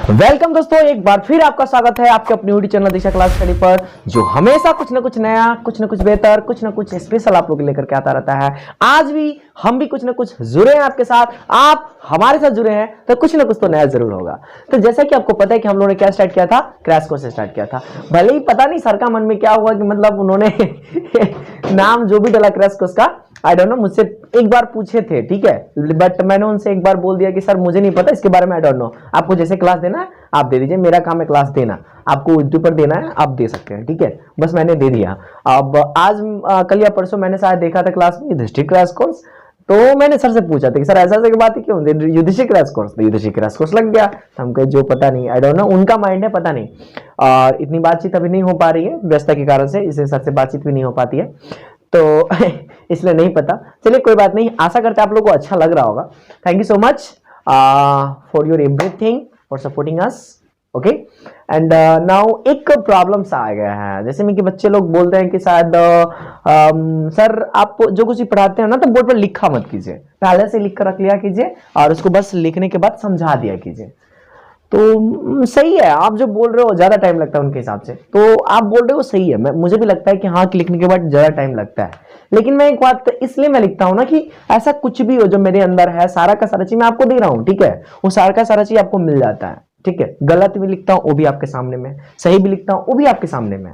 Welcome दोस्तों, एक बार फिर आपका स्वागत है आपके अपनी यूट्यूब चैनल दिशा क्लास स्टडी पर, जो हमेशा कुछ ना कुछ नया, कुछ ना कुछ बेहतर, कुछ ना कुछ स्पेशल आप लोग लेकर के आता रहता है। आज भी हम भी कुछ ना कुछ जुड़े हैं आपके साथ, आप हमारे साथ जुड़े हैं तो कुछ ना कुछ तो नया जरूर होगा। तो जैसा कि आपको पता है कि हम लोगों ने क्या स्टार्ट किया था, क्रैश कोर्स स्टार्ट किया था। भले ही पता नहीं सर का मन में क्या हुआ कि मतलब उन्होंने नाम जो भी डाला क्रैश कोर्स का, आई डोंट नो, मुझसे एक बार पूछे थे, ठीक है, बट मैंने उनसे एक बार बोल दिया कि सर मुझे नहीं पता इसके बारे में, आई डोंट नो, आपको जैसे क्लास देना है आप दे दीजिए, मेरा काम है क्लास देना, आपको यूट्यूब पर देना है आप दे सकते हैं, ठीक है, बस मैंने दे दिया। अब आज कल या परसों मैंने शायद देखा था क्लास में युधिष्ठिर क्रैश कोर्स, तो मैंने सर से पूछा था कि सर ऐसा की बात है क्यों युधिष्ठिर क्रैश कोर्स, तो युधिष्ठिर क्रैश कोर्स लग गया। हम कहे जो पता नहीं, आई डोंट नो, उनका माइंड है, पता नहीं। और इतनी बातचीत अभी नहीं हो पा रही है व्यस्तता के कारण से, इसलिए सर से बातचीत भी नहीं हो पाती है, तो इसलिए नहीं पता। चलिए कोई बात नहीं, आशा करते हैं आप लोगों को अच्छा लग रहा होगा। Thank you so much for your everything, for supporting us, okay. And now एक प्रॉब्लम सा आ गया है, जैसे में कि बच्चे लोग बोलते हैं कि शायद सर आप जो कुछ पढ़ाते हैं ना तो बोर्ड पर लिखा मत कीजिए, पहले से लिख कर रख लिया कीजिए और उसको बस लिखने के बाद समझा दिया कीजिए। तो सही है, आप जो बोल रहे हो ज्यादा टाइम लगता है उनके हिसाब से, तो आप बोल रहे हो सही है, मुझे भी लगता है कि हाँ लिखने के बाद ज्यादा टाइम लगता है, लेकिन मैं एक बात इसलिए मैं लिखता हूं ना कि ऐसा कुछ भी हो जो मेरे अंदर है, सारा का सारा चीज मैं आपको दे रहा हूं, ठीक है, वो सारा का सारा चीज आपको मिल जाता है, ठीक है। गलत भी लिखता हूं वो भी आपके सामने में, सही भी लिखता हूं वो भी आपके सामने में,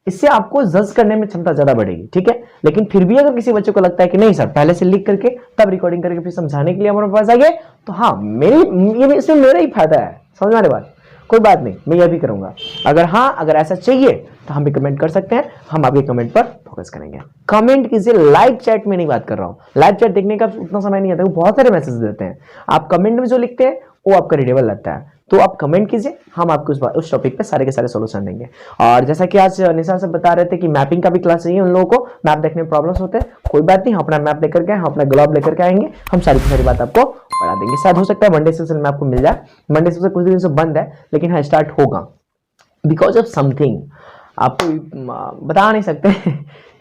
इससे आपको जज करने में क्षमता ज्यादा बढ़ेगी, ठीक है। लेकिन फिर भी अगर किसी बच्चे को लगता है कि नहीं सर पहले से लिख करके तब रिकॉर्डिंग करके फिर समझाने के लिए हमारे पास आइए, तो हाँ इसमें मेरा ही फायदा है, समझ में आ रही बात, कोई बात नहीं, मैं यह भी करूंगा। अगर ऐसा चाहिए तो हम भी कमेंट कर सकते हैं, हम आपके कमेंट पर फोकस करेंगे। कमेंट कीजिए, लाइव चैट में नहीं बात कर रहा हूं, लाइव चैट देखने का उतना समय नहीं आता, वो बहुत सारे मैसेज देते हैं, आप कमेंट में जो लिखते हैं वो आपका रीडेबल लगता है, तो आप कमेंट कीजिए, हम आपको उस टॉपिक पे सारे के सारे सॉल्यूशन देंगे। और जैसा कि आज निशा से बता रहे थे कि मैपिंग का भी क्लास चाहिए उन लोगों को, मैप देखने में प्रॉब्लम्स होते हैं, कोई बात नहीं, हम अपना मैप लेकर के, हम अपना ग्लोब लेकर के आएंगे, हम सारी की सारी बात आपको पढ़ा देंगे। शायद हो सकता है मंडे सेशन में आपको मिल जाए, मंडे सेशन कुछ दिन से बंद है लेकिन हाँ स्टार्ट होगा, बिकॉज ऑफ समथिंग, आपको बता नहीं सकते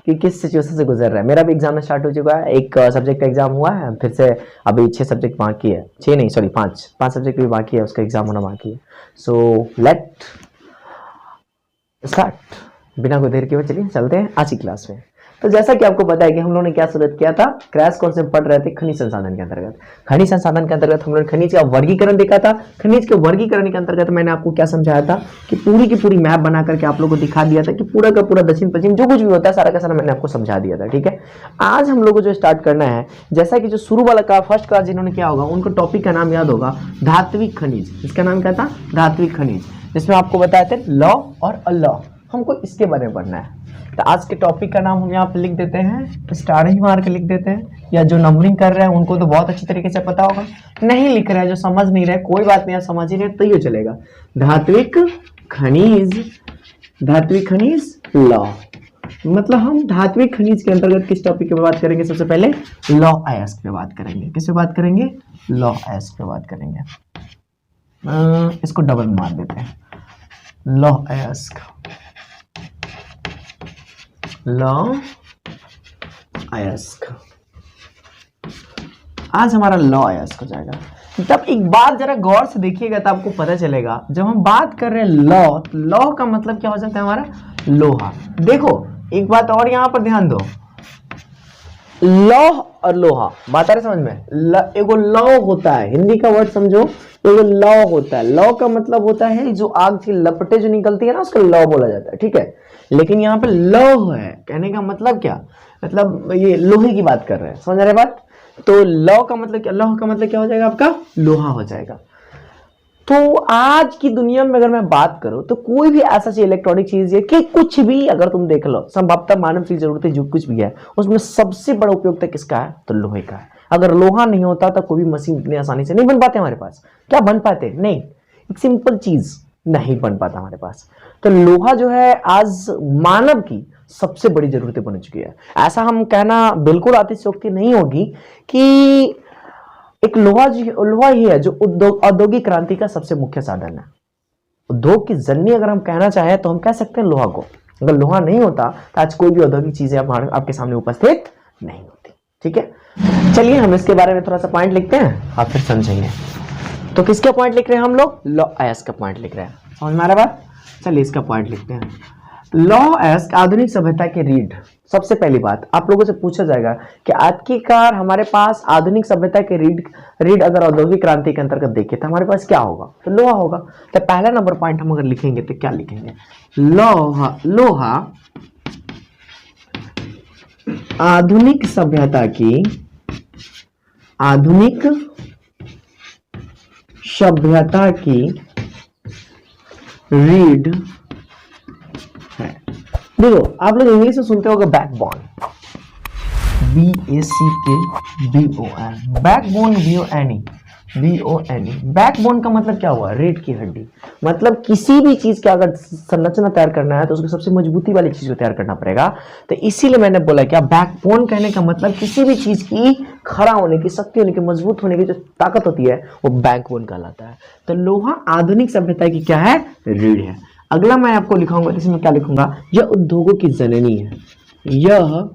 कि किस सिचुएशन से गुजर रहा है। मेरा भी एग्जाम स्टार्ट हो चुका है, एक सब्जेक्ट का एग्जाम हुआ है, फिर से अभी 6 सब्जेक्ट बाकी है, 6 नहीं सॉरी 5 सब्जेक्ट भी बाकी है, उसका एग्जाम होना बाकी है। सो लेट स्टार्ट, बिना कोई देर के हुए चलिए चलते हैं आज की क्लास में। तो जैसा कि आपको पता है कि हम लोगों ने क्या शुरू किया था, क्रैश कोर्स में पढ़ रहे थे खनिज संसाधन के अंतर्गत। खनिज संसाधन के अंतर्गत हम लोगों ने खनिज का वर्गीकरण देखा था। खनिज के वर्गीकरण के अंतर्गत मैंने आपको क्या समझाया था कि पूरी की पूरी मैप बना करके आप लोगों को दिखा दिया था कि पूरा का पूरा दक्षिण पश्चिम जो कुछ भी होता है सारा का सारा मैंने आपको समझा दिया था, ठीक है। आज हम लोग को जो स्टार्ट करना है, जैसा कि जो शुरू वाला का फर्स्ट क्लास जिन्होंने क्या होगा उनको टॉपिक का नाम याद होगा, धात्विक खनिज। इसका नाम क्या था, धात्विक खनिज, जिसमें आपको बताए थे लॉ और अल्लॉ, हमको इसके बारे में पढ़ना है। तो आज के टॉपिक का नाम हम यहाँ पे लिख देते हैं, स्टार ही मार के लिख देते हैं, या जो नंबरिंग कर रहे हैं उनको तो बहुत अच्छी तरीके से पता होगा, नहीं लिख रहे हैं जो समझ नहीं रहे कोई बात नहीं, समझ ही रहे तो ये चलेगा। धात्विक खनिज, धात्विक खनिज लॉ, मतलब हम धात्विक खनिज के अंतर्गत किस टॉपिक पे बात करेंगे, सबसे पहले लॉ अयस्क पे बात करेंगे। किस पे बात करेंगे, लॉ अयस्क पे बात करेंगे। इसको डबल मार देते हैं, लॉ अयस्क, लॉ अयस्क, आज हमारा लॉ अयस्क हो जाएगा। तब एक बात जरा गौर से देखिएगा तो आपको पता चलेगा, जब हम बात कर रहे हैं लॉ, तो लॉ का मतलब क्या हो जाता है हमारा, लोहा। देखो एक बात और यहां पर ध्यान दो, लॉ और लोहा, बात आ रही समझ में, एगो लॉ होता है, हिंदी का वर्ड समझो, एगो लॉ होता है, लॉ का मतलब होता है जो आग की लपटें जो निकलती है ना उसका लॉ बोला जाता है, ठीक है। लेकिन यहाँ पे लौ है, कहने का मतलब क्या, मतलब ये लोहे की बात कर रहे हैं, समझ रहे बात। तो लौ का मतलब क्या, लौ का मतलब क्या हो जाएगा आपका, लोहा हो जाएगा। तो आज की दुनिया में अगर मैं बात करूं तो कोई भी ऐसा चीज इलेक्ट्रॉनिक चीज है कि कुछ भी अगर तुम देख लो, संभवतः मानव की जरूरत है जो कुछ भी है उसमें सबसे बड़ा उपयोगिता किसका है, तो लोहे का है। अगर लोहा नहीं होता तो कोई भी मशीन इतनी आसानी से नहीं बन पाते हमारे पास, क्या बन पाते, नहीं, एक सिंपल चीज नहीं बन पाता हमारे पास। तो लोहा जो है आज मानव की सबसे बड़ी जरूरत बन चुकी है। ऐसा हम कहना बिल्कुल अतिशयोक्ति नहीं होगी कि एक लोहा ही है जो औद्योगिक क्रांति का सबसे मुख्य साधन है। उद्योग की जननी अगर हम कहना चाहें तो हम कह सकते हैं लोहा को। अगर लोहा नहीं होता तो आज कोई भी औद्योगिक चीजें आपके सामने उपस्थित नहीं होती, ठीक है। चलिए हम इसके बारे में थोड़ा सा पॉइंट लिखते हैं, आप फिर समझेंगे। तो किसके पॉइंट लिख रहे हैं हम लोग? लॉ अयस्क का पॉइंट लिख रहे हैं। समझ में आ रहा बात? चलिए इसका पॉइंट लिखते हैं। लॉ अयस्क आधुनिक सभ्यता के रीढ़। सबसे पहली बात आप लोगों से पूछा जाएगा कि आखिरकार हमारे पास आधुनिक सभ्यता के रीढ़ अगर औद्योगिक क्रांति के अंतर्गत देखें तो हमारे पास क्या होगा? तो लोहा होगा। तो पहला नंबर पॉइंट हम अगर लिखेंगे तो क्या लिखेंगे? लोहा आधुनिक सभ्यता की रीढ़ है। देखो आप लोग इंग्लिश में सुनते होगा backbone, BACKBON, backbone BONE। Backbone का मतलब क्या हुआ? रीढ़ की हड्डी। मतलब किसी भी चीज का अगर संरचना तैयार करना है तो उसको सबसे मजबूती वाली चीज को तैयार करना पड़ेगा। तो इसीलिए मैंने बोला क्या, बैकबोन कहने का मतलब किसी भी चीज की खड़ा होने की, शक्ति होने की, मजबूत होने की जो ताकत होती है वो बैकबोन कहलाता है। तो लोहा आधुनिक सभ्यता की क्या है? रीढ़ है। अगला मैं आपको लिखाऊंगा, इसमें क्या लिखूंगा? यह उद्योगों की जननी है। यह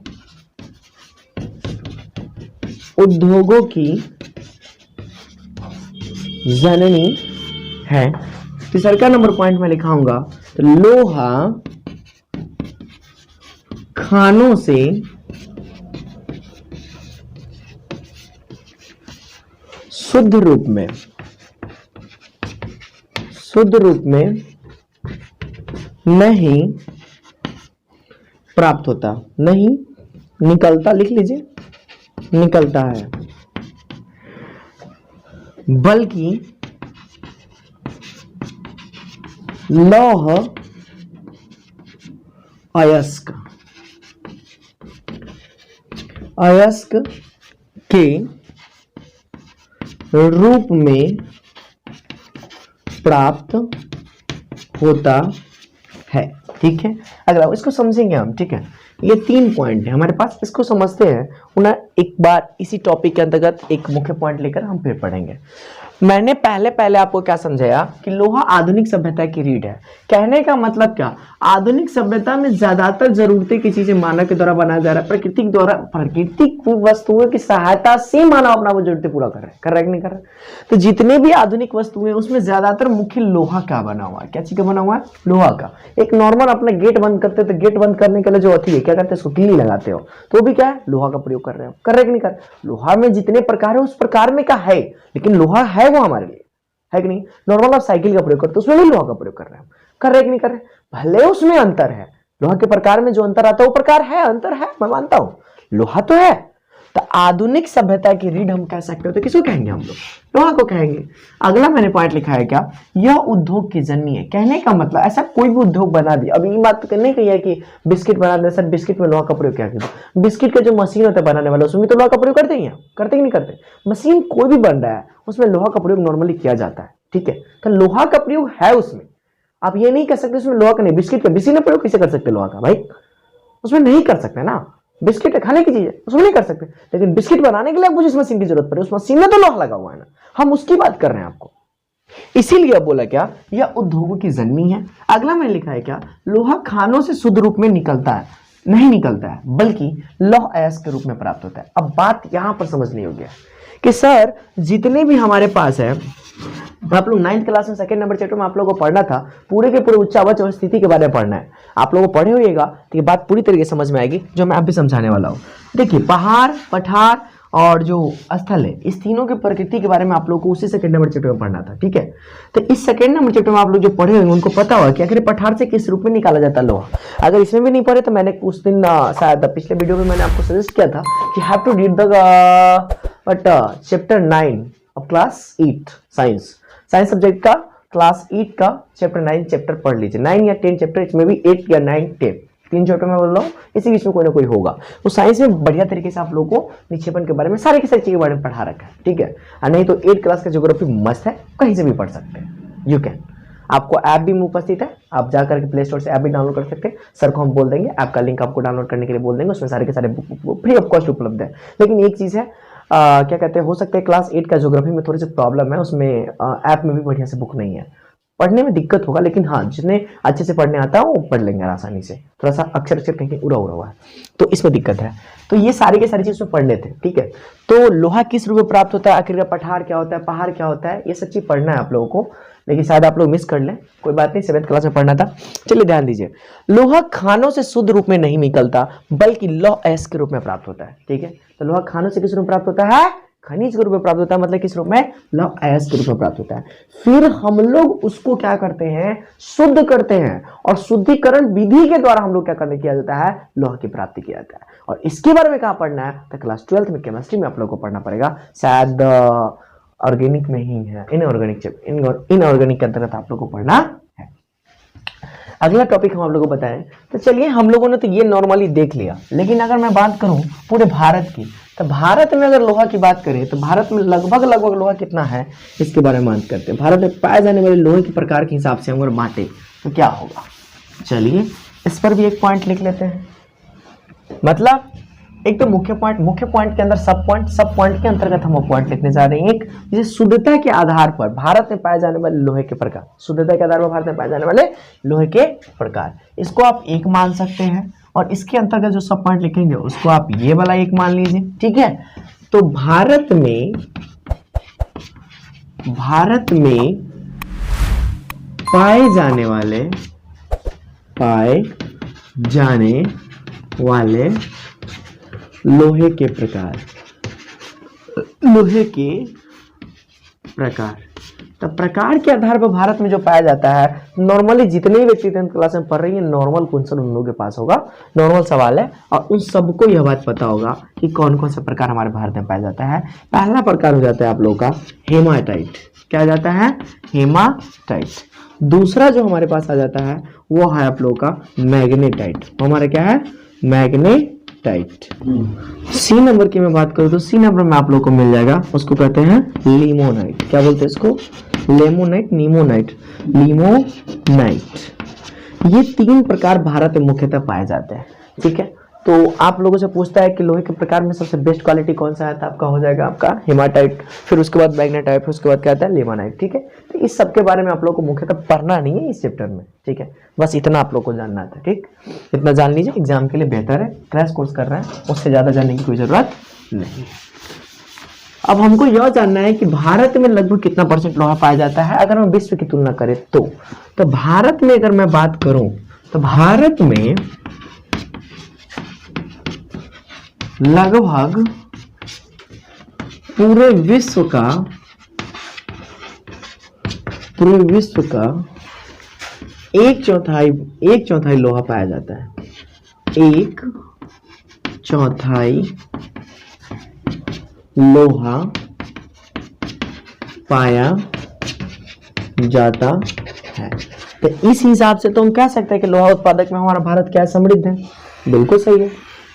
उद्योगों की जननी है। तीसरा का नंबर पॉइंट में लिखाऊंगा तो लोहा खानों से शुद्ध रूप में नहीं प्राप्त होता, नहीं निकलता, लिख लीजिए, निकलता है, बल्कि लौह अयस्क के रूप में प्राप्त होता है। ठीक है, अगला इसको समझेंगे हम। ठीक है, ये 3 पॉइंट है हमारे पास, इसको समझते हैं। उन्हें एक बार इसी टॉपिक के अंतर्गत एक मुख्य पॉइंट लेकर हम फिर पढ़ेंगे। मैंने पहले आपको क्या समझाया कि लोहा आधुनिक सभ्यता की रीढ़ है। कहने का मतलब क्या, आधुनिक सभ्यता में ज्यादातर जरूरतें की चीजें मानव के द्वारा बनाया जा रहा है, प्राकृतिक वस्तुओं की सहायता से मानव अपना वो जरूरतें पूरा कर रहा है कि नहीं कर रहा है? तो जितने भी आधुनिक वस्तुएं उसमें ज्यादातर मुख्य लोहा का बना हुआ है। क्या चीज का बना हुआ है? लोहा का। एक नॉर्मल अपना गेट बंद करते तो गेट बंद करने के लिए जो होती है क्या करते हैं, उसको किल्ली लगाते हो, तो भी क्या है? लोहा का प्रयोग कर रहे हो। कर रहे कि नहीं कर? लोहा में जितने प्रकार है उस प्रकार में क्या है, लेकिन लोहा है वो हमारे लिए, है कि नहीं? नॉर्मल आप साइकिल का प्रयोग करते हो, उसमें भी लोहा का प्रयोग कर रहे हो। कर रहे कि नहीं कर रहे? भले उसमें अंतर है, लोहा के प्रकार में जो अंतर आता है वो प्रकार है, अंतर है, मैं मानता हूं, लोहा तो है। तो आधुनिक सभ्यता की रीढ़ हम कह सकते हो तो किसको कहेंगे हम लोग? लोहा को कहेंगे। अगला मैंने पॉइंट लिखा है क्या, यह उद्योग की जननी है। कहने का मतलब ऐसा कोई भी उद्योग बना दिया, अब ये बात तो नहीं कही है कि बिस्किट बना दे सर, बिस्किट में लोहा का प्रयोग क्या किया? बिस्किट का जो मशीन होता है बनाने वाला, उसमें तो लोहा का प्रयोग करते ही हैं, करते कि नहीं करते? मशीन कोई भी बन रहा है उसमें लोहा का प्रयोग नॉर्मली किया जाता है। ठीक है, तो लोहा का प्रयोग है उसमें। आप ये नहीं कर सकते उसमें लोहा का नहीं, बिस्किट का बिस्किट में प्रयोग कैसे कर सकते लोहा का? भाई उसमें नहीं कर सकते ना, बिस्किट खाने की चीज है उसमें नहीं कर सकते, लेकिन बिस्किट बनाने के लिए मुझे उस मशीन की जरूरत पड़े, उस मशीन में तो लोहा लगा हुआ है ना, हम उसकी बात कर रहे हैं आपको। इसीलिए बोला क्या, यह उद्योगों की जननी है। अगला मैंने लिखा है क्या, लोहा खानों से शुद्ध रूप में निकलता है, नहीं निकलता है, बल्कि लौह अयस्क के रूप में प्राप्त होता है। अब बात यहां पर समझनी होगी कि सर जितने भी हमारे पास है, आप लोग 9th क्लास में 2nd नंबर चैप्टर में आप लोगों को पढ़ना था, पूरे के पूरे उच्चावच और स्थिति के बारे में पढ़ना है। आप लोगों को पढ़े होइएगा तो ये बात पूरी तरीके से समझ में आएगी जो मैं अब भी समझाने वाला हूँ। देखिए पहाड़, पठार और जो स्थल है, इस तीनों की प्रकृति के बारे में आप लोगों को उसी 2nd नंबर चैप्टर में पढ़ना था। ठीक है, तो इस 2nd नंबर चैप्टर में आप लोग जो पढ़े होंगे उनको पता होगा कि आखिर पठार से किस रूप में निकाला जाता है लोहा। अगर इसमें भी नहीं पढ़े तो मैंने उस दिन शायद पिछले वीडियो में मैंने आपको सजेस्ट किया था कि have to read the chapter 9 of class 8 science subject का क्लास 8 का चैप्टर 9 चैप्टर पढ़ लीजिए। 9 या 10 चैप्टर, इसमें भी 8 या 9 10 3 चैप्टर में बोल रहा हूँ, इसी बीच में कोई ना कोई होगा। तो साइंस में बढ़िया तरीके से आप लोगों को निक्षेपण के बारे में सारी की सारी चीजें के बारे में पढ़ा रखा है। ठीक है, और नहीं तो 8 क्लास का ज्योग्राफी मस्त है, कहीं से भी पढ़ सकते हैं, यू कैन। आपको ऐप भी उपस्थित है, आप जाकर के प्ले स्टोर से ऐप भी डाउनलोड कर सकते हैं। सर को हम बोल देंगे, ऐप का लिंक आपको डाउनलोड करने के लिए बोल देंगे, उसमें सारे के सारे फ्री ऑफ कॉस्ट उपलब्ध है। लेकिन एक चीज है, क्या कहते हैं, हो सकता है क्लास 8 का ज्योग्राफी में थोड़ी सी प्रॉब्लम है, उसमें ऐप में भी बढ़िया से बुक नहीं है, पढ़ने में दिक्कत होगा, लेकिन हाँ जिन्हें अच्छे से पढ़ने आता है वो पढ़ लेंगे आसानी से। थोड़ा सा अक्षर अक्षर कहीं उड़ा उड़ा हुआ है तो इसमें दिक्कत है। तो ये सारी की सारी चीज पढ़ने थे, ठीक है। तो लोहा किस रूप में प्राप्त होता है, आखिर का पठार क्या होता है, पहाड़ क्या होता है, ये सब चीज पढ़ना है आप लोगों को, लेकिन शायद आप लोग मिस कर लें, कोई बात नहीं, 7th क्लास में पढ़ना था। चलिए ध्यान दीजिए, लोहा खानों से शुद्ध रूप में नहीं निकलता बल्कि लौह अयस्क के रूप में प्राप्त होता है, ठीक है। तो लोहा खानों से किस रूप में प्राप्त होता है, खनिज के रूप में प्राप्त होता है, मतलब किस रूप में, लौह अयस्क के रूप में प्राप्त होता है। फिर हम लोग उसको क्या करते हैं, शुद्ध करते हैं, और शुद्धिकरण विधि के द्वारा हम लोग क्या करने किया जाता है, लोहा की प्राप्ति किया जाता है। और इसके बारे में कहाँ पढ़ना है, तो क्लास 12th में केमिस्ट्री में आप लोग को पढ़ना पड़ेगा, शायद ऑर्गेनिक में ही है, इनऑर्गेनिक के अंतर्गत आप लोग को पढ़ना है। अगला टॉपिक हम आप लोगों को बताएं, तो चलिए हम लोगों ने तो ये नॉर्मली देख लिया, लेकिन अगर मैं बात करूं पूरे भारत की, तो भारत में अगर लोहा की बात करें तो भारत में लगभग लोहा कितना है, इसके बारे में बात करते हैं। भारत में पाए जाने वाले लोहे के प्रकार के हिसाब से हम अगर बांटे तो क्या होगा, चलिए इस पर भी एक पॉइंट लिख लेते हैं। मतलब एक तो मुख्य पॉइंट के अंदर सब पॉइंट के अंतर्गत हम पॉइंट लिखने जा रहे हैं। एक जैसे शुद्धता के आधार पर भारत में पाए जाने वाले लोहे के प्रकार, शुद्धता के आधार पर भारत में पाए जाने वाले लोहे के प्रकार, इसको आप एक मान सकते हैं, और इसके अंतर्गत जो सब पॉइंट लिखेंगे उसको आप ये वाला एक मान लीजिए, ठीक है। तो भारत में पाए जाने वाले लोहे के प्रकार, तो प्रकार के आधार पर भारत में जो पाया जाता है, नॉर्मली जितने भी व्यक्ति 10th क्लास में पढ़ रही है, नॉर्मल क्वेश्चन उन लोगों के पास होगा, नॉर्मल सवाल है, और उन सबको यह बात पता होगा कि कौन कौन सा प्रकार हमारे भारत में पाया जाता है। पहला प्रकार हो जाता है आप लोगों का हेमाटाइट, क्या जाता है, हेमाटाइट। दूसरा जो हमारे पास आ जाता है वो है आप लोगों का मैग्नेटाइट, हमारा क्या है, मैग्नेटाइट। सी नंबर की मैं बात करूं तो सी नंबर में आप लोग को मिल जाएगा, उसको कहते हैं लिमोनाइट, क्या बोलते हैं इसको, लेमोनाइट, नीमोनाइट, लिमोनाइट। ये 3 प्रकार भारत में मुख्यतः पाए जाते हैं, ठीक है। तो आप लोगों से पूछता है कि लोहे के प्रकार में सबसे बेस्ट क्वालिटी कौन सा है, तो आपका हो जाएगा आपका हेमाटाइट, फिर उसके बाद मैग्नेटाइट, फिर उसके बाद क्या आता है, लिमोनाइट, ठीक है। तो इस सब के बारे में आप लोग को मुख्यतः पढ़ना नहीं है इस चैप्टर में, ठीक है, बस इतना आप लोग को जानना था, ठीक, इतना जान लीजिए, एग्जाम के लिए बेहतर है, क्रैश कोर्स कर रहे हैं, उससे ज्यादा जानने की कोई जरूरत नहीं। अब हमको यह जानना है कि भारत में लगभग कितना % लोहा पाया जाता है, अगर हम विश्व की तुलना करें तो भारत में अगर मैं बात करूं तो भारत में लगभग पूरे विश्व का 1/4 लोहा पाया जाता है, 1/4 लोहा पाया जाता है। तो इस हिसाब से तो हम कह सकते हैं कि लोहा उत्पादक में हमारा भारत क्या है, समृद्ध है, बिल्कुल सही है।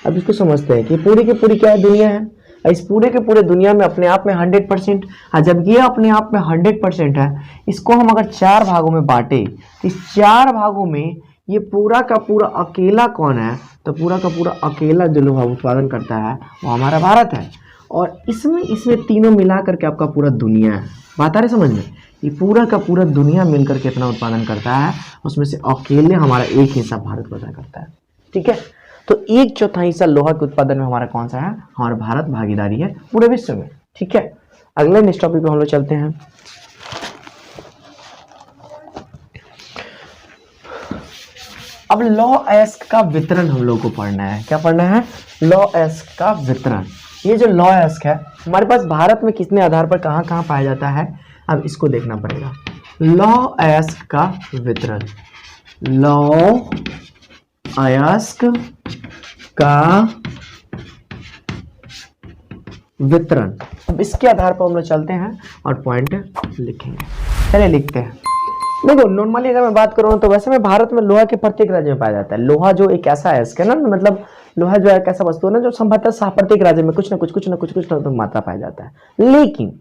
अब इसको समझते हैं कि पूरी की पूरी क्या है, दुनिया है, इस पूरे के पूरे दुनिया में अपने आप में 100%, जब ये अपने आप में 100% है, इसको हम अगर 4 भागों में बांटे तो इस 4 भागों में ये पूरा का पूरा अकेला कौन है, तो पूरा का पूरा अकेला जो लोहा उत्पादन करता है वो हमारा भारत है। और इसमें तीनों मिला करके आपका पूरा दुनिया है, बात आ रही समझ में, ये पूरा का पूरा दुनिया मिलकर के इतना उत्पादन करता है, उसमें से अकेले हमारा एक हिस्सा भारत उत्पादन करता है, ठीक है। तो 1/4 हिस्सा लोहा के उत्पादन में हमारा कौन सा है, हमारा भारत भागीदारी है पूरे विश्व में, ठीक है। अगले नेक्स्ट टॉपिक पे हम लोग चलते हैं। अब लौह अयस्क का वितरण हम लोग को पढ़ना है, क्या पढ़ना है, लौह अयस्क का वितरण। ये जो लौह अयस्क है हमारे पास भारत में कितने आधार पर कहाँ कहाँ पाया जाता है, अब इसको देखना पड़ेगा। लौह अयस्क का वितरण, लौह अयस्क का वितरण, अब इसके आधार पर हम लोग चलते हैं और पॉइंट लिखेंगे। चलिए लिखते हैं। देखो नॉर्मली अगर मैं बात करूँ तो वैसे में भारत में लोहा के प्रत्येक राज्य में पाया जाता है। लोहा जो एक ऐसा अयस्क है ना, मतलब लोहा जो एक ऐसा वस्तु है ना जो संभवतः प्रत्येक राज्य में कुछ ना कुछ मात्रा पाया जाता है, लेकिन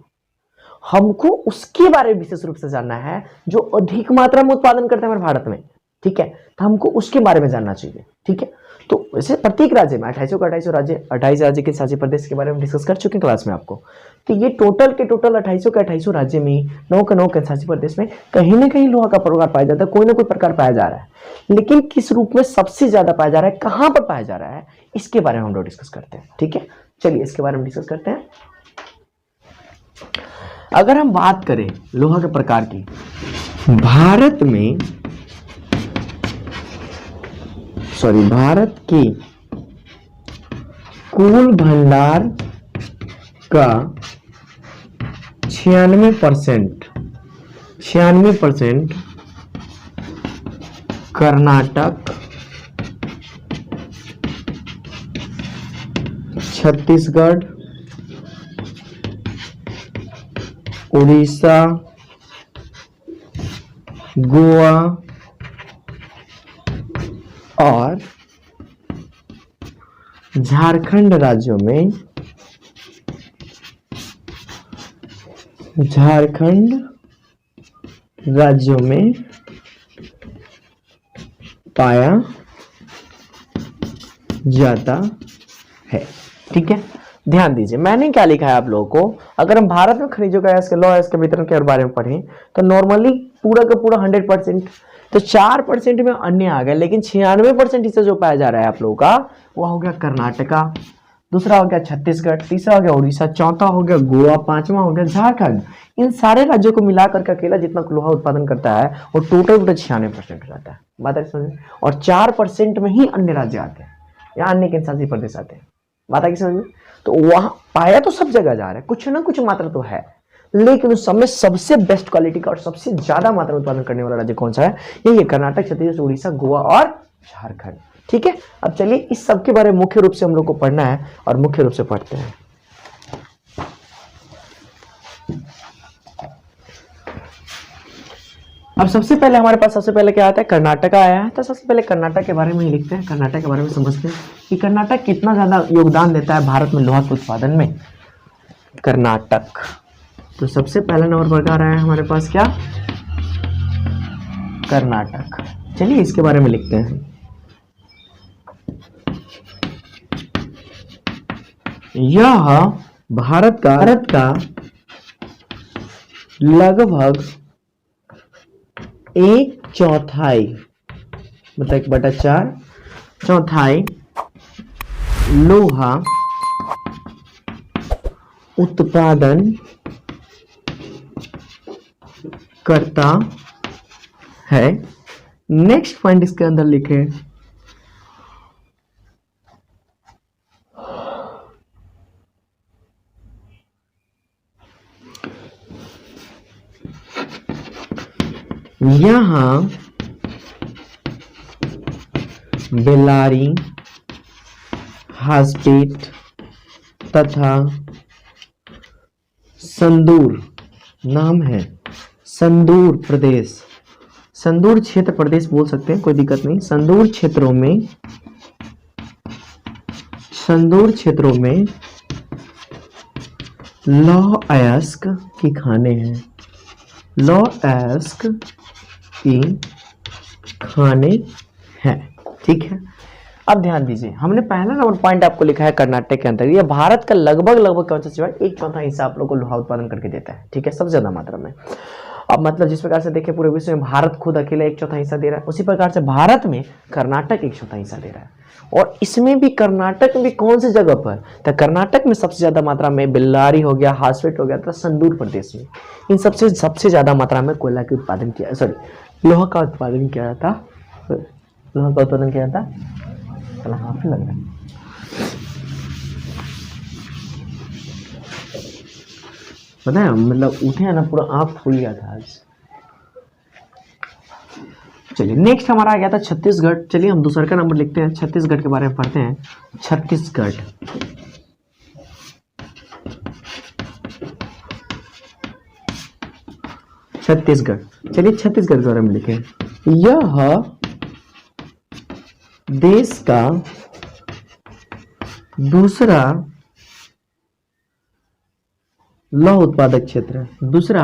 हमको उसके बारे में विशेष रूप से जानना है जो अधिक मात्रा में उत्पादन करते हैं हमारे भारत में। ठीक है, तो हमको उसके बारे में जानना चाहिए। ठीक है, तो वैसे प्रत्येक राज्य में 28 का 28 राज्य, 28 राज्य के शासी प्रदेश के बारे में डिस्कस कर चुके हैं क्लास में आपको। तो ये टोटल के टोटल 28 के 28 राज्य में 9 के 9 शासी प्रदेश में कहीं ना कहीं लोहा का प्रकार पाया जाता है, कोई ना कोई प्रकार पाया जा रहा है, लेकिन किस रूप में सबसे ज्यादा पाया जा रहा है, कहां पर पाया जा रहा है, इसके बारे में हम लोग डिस्कस करते हैं। ठीक है, चलिए इसके बारे में डिस्कस करते हैं। अगर हम बात करें लोहा के प्रकार की, भारत के कुल भंडार का 96% कर्नाटक, छत्तीसगढ़, उड़ीसा, गोवा और झारखंड राज्यों में पाया जाता है। ठीक है, ध्यान दीजिए मैंने क्या लिखा है आप लोगों को। अगर हम भारत में खनिजों का लॉ इसके वितरण के बारे में पढ़ें तो नॉर्मली पूरा का पूरा 100%, तो 4% में अन्य आ गया, लेकिन 96% हिस्सा जो पाया जा रहा है आप लोगों का वो हो गया कर्नाटका, दूसरा हो गया छत्तीसगढ़, तीसरा हो गया उड़ीसा, चौथा हो गया गोवा, पांचवा हो गया झारखंड। इन सारे राज्यों को मिलाकर के अकेला जितना लोहा उत्पादन करता है वो टोटल 96% हो जाता है। बात है समझ में? और 4% में ही अन्य राज्य आते हैं या अन्य केंद्रशासित प्रदेश आते हैं। बात है समझ में? तो वहां पाया तो सब जगह जा रहा है, कुछ ना कुछ मात्रा तो है, लेकिन उस समय सबसे बेस्ट क्वालिटी का और सबसे ज्यादा मात्रा उत्पादन करने वाला राज्य कौन सा है? यही कर्नाटक, छत्तीसगढ़, उड़ीसा, गोवा और झारखंड। ठीक है, अब चलिए इस सब के बारे में मुख्य रूप से हम लोग को पढ़ना है और मुख्य रूप से पढ़ते हैं। अब सबसे पहले हमारे पास सबसे पहले क्या आता है? कर्नाटक आया है। तो सबसे पहले कर्नाटक के बारे में ही लिखते हैं, कर्नाटक के बारे में समझते हैं कि कर्नाटक कितना ज्यादा योगदान देता है भारत में लोहा के उत्पादन में। कर्नाटक, तो सबसे पहला नंबर पर आ रहा है हमारे पास क्या? कर्नाटक। चलिए इसके बारे में लिखते हैं। यह भारत का लगभग 1/4 मतलब 1/4 चौथाई लोहा उत्पादन करता है। नेक्स्ट पॉइंट इसके अंदर लिखे, यहाँ बेल्लारी, हासपेट तथा संदूर नाम है, संदूर प्रदेश, संदूर क्षेत्र प्रदेश बोल सकते हैं, कोई दिक्कत नहीं। संदूर क्षेत्रों में लौह अयस्क की खाने हैं, लौह अयस्क की खाने हैं। ठीक है, अब ध्यान दीजिए, हमने पहला नंबर पॉइंट आपको लिखा है कर्नाटक के अंदर। ये भारत का लगभग कौन सा चीज, 1/4 हिस्सा आप लोग को लोहा उत्पादन करके देता है। ठीक है, सबसे ज्यादा मात्रा में। अब मतलब जिस प्रकार से देखिए पूरे विश्व में भारत खुद अकेले 1/4 हिस्सा दे रहा है, उसी प्रकार से भारत में कर्नाटक 1/4 हिस्सा दे रहा है। और इसमें भी कर्नाटक में कौन सी जगह पर? तो कर्नाटक में सबसे ज्यादा मात्रा में बेल्लारी हो गया, हासपेट हो गया, तो संदूर प्रदेश में इन सबसे ज्यादा मात्रा में कोयला के उत्पादन किया, सॉरी लोहा का उत्पादन किया जाता, लोहा का उत्पादन किया जाता। चला हाथ लग रहा है। पता है मतलब उठे ना पूरा आँख फूल गया था आज। चलिए नेक्स्ट हमारा आ गया था छत्तीसगढ़। चलिए हम दूसरा का नंबर लिखते हैं, छत्तीसगढ़ के बारे में पढ़ते हैं। छत्तीसगढ़, चलिए छत्तीसगढ़ के बारे में लिखें। यह देश का दूसरा लौह उत्पादक क्षेत्र है, दूसरा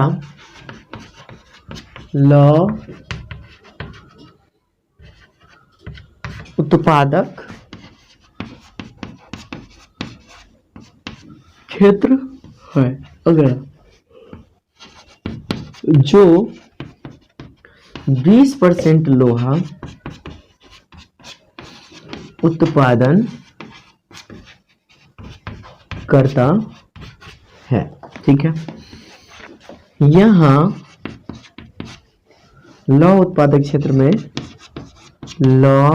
लौह उत्पादक क्षेत्र है अगर जो 20% लोहा उत्पादन करता है। ठीक है, यहां लौह उत्पादक क्षेत्र में लौह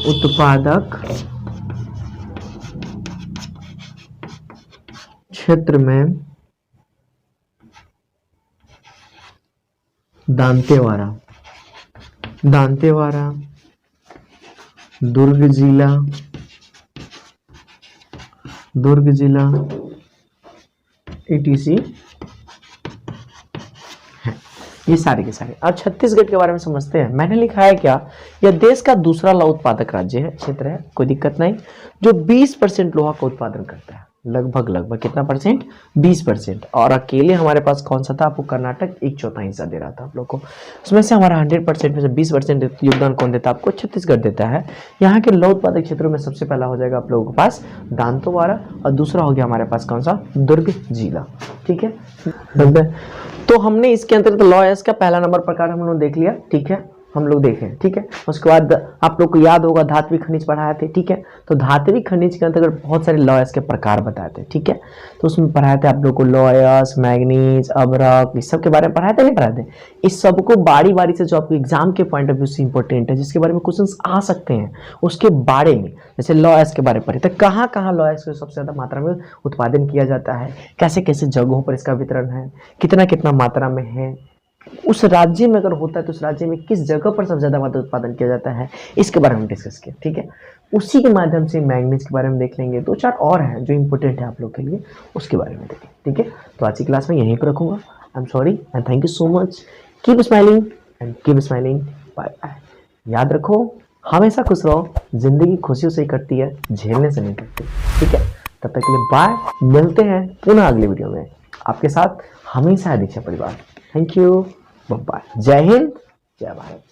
उत्पादक क्षेत्र में दांतेवाड़ा दुर्ग जिला ETC है। ये सारे के सारे। अब छत्तीसगढ़ के बारे में समझते हैं। मैंने लिखा है क्या, यह देश का दूसरा लौह उत्पादक राज्य है, क्षेत्र है, कोई दिक्कत नहीं, जो 20% लोहा का उत्पादन करता है। लगभग कितना परसेंट, 20%। और अकेले हमारे पास कौन सा था, आपको कर्नाटक 1/4 हिस्सा दे रहा था आप लोग को। उसमें से हमारा 100% में से 20% योगदान कौन देता है, आपको छत्तीसगढ़ देता है। यहाँ के लौह उत्पादक क्षेत्रों में सबसे पहला हो जाएगा आप लोगों के पास दांतेवाड़ा, और दूसरा हो गया हमारे पास कौन सा, दुर्ग जिला। ठीक है, तो हमने इसके अंतर्गत लॉ एस का पहला नंबर प्रकार हम लोग देख लिया। ठीक है, हम लोग देखें। ठीक है, उसके बाद आप लोग को याद होगा धात्विक खनिज पढ़ाए थे। ठीक है, तो धात्विक खनिज के अंतर्गत बहुत सारे लॉयस के प्रकार बताए थे। ठीक है, तो उसमें पढ़ाए थे आप लोग को लॉयस, मैग्नीज, अब्रक, इस सब के बारे में पढ़ाए थे, नहीं पढ़ाए थे? इस सबको बारी बारी से जो आपको एग्जाम के पॉइंट ऑफ व्यू से इंपॉर्टेंट है, जिसके बारे में क्वेश्चंस आ सकते हैं, उसके बारे में, जैसे लॉयस के बारे में पढ़े तो कहाँ कहाँ लॉयस को सबसे ज्यादा मात्रा में उत्पादन किया जाता है, कैसे कैसे जगहों पर इसका वितरण है, कितना कितना मात्रा में है, उस राज्य में अगर होता है तो उस राज्य में किस जगह पर सबसे ज्यादा मात्रा उत्पादन किया जाता है, इसके बारे में डिस्कस किया। ठीक है, उसी के माध्यम से मैग्नीज के बारे में देख लेंगे, 2-4 और हैं जो इंपॉर्टेंट है आप लोग के लिए, उसके बारे में देखें। ठीक है, तो आज की क्लास में यहीं पर रखूंगा। I am sorry and thank you so much. Keep smiling and keep smiling. Bye bye. याद रखो, हमेशा खुश रहो, जिंदगी खुशियों से ही कटती है, झेलने से नहीं कटती। ठीक है, तब तक के लिए बाय, मिलते हैं पुनः अगले वीडियो में। आपके साथ हमेशा दीक्षा परिवार। Thank you, bye. जय हिंद, जय भारत।